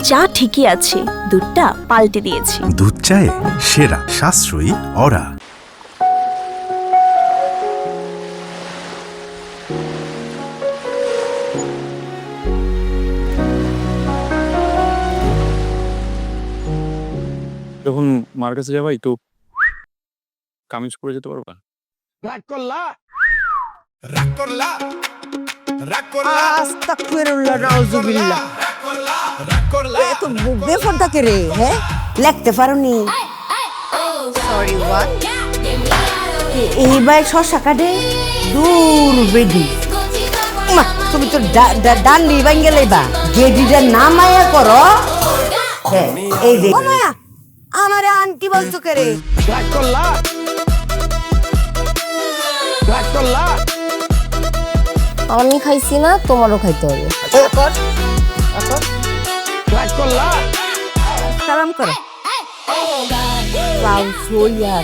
চা ঠিকই আছে, দুধটা পাল্টে দিয়েছি। দুধ চায়ে সেরা সাশ্রয়ী অরা। যখন মার কাছে যাবা একটু কামিজ পরে যেতে পারবা? আস্তাগফিরুল্লাহ নাউজুবিল্লাহ। এত বেফরদা কে রে? হ্যাঁ, লিখতে পারোনি? Sorry what? এইবার শশা কাটে দূর বেডি। মা তুমি তো ডান্ডি ভাঙ্গে লইবা, গেডিটা নামায়া করো। এই দেখ আমারে আন্টি বলতো কে রে? আমি খাইছি না, তোমারও খাইতে হবে। সালাম করো।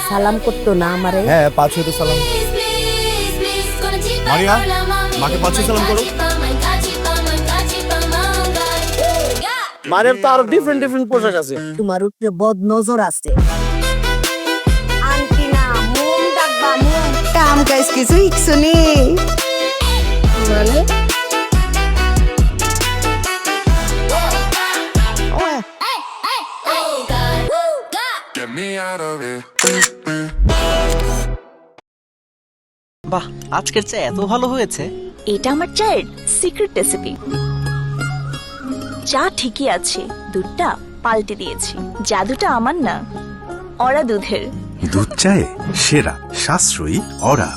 সালাম করতো না আমারে? হ্যাঁ, পাঁচ হইতে সালাম। মারিয়া, মাকে পাঁচ সালাম করো। মারের তো আরো ডিফারেন্ট পোশাক আছে। তোমার উপরে বদ নজর আছে। আন্টি না, মুম ডাকবা, মুম। কাম কাজ কিছু ইকছুনি মানে বাহ, আজকের চা এত ভালো হয়েছে। এটা আমার চায়ের সিক্রেট রেসিপি। চা ঠিকই আছে, দুধটা পাল্টে দিয়েছি। জাদুটা আমার না, অরা দুধের। দুধ চায়ে সেরা সাশ্রয়ী অরা।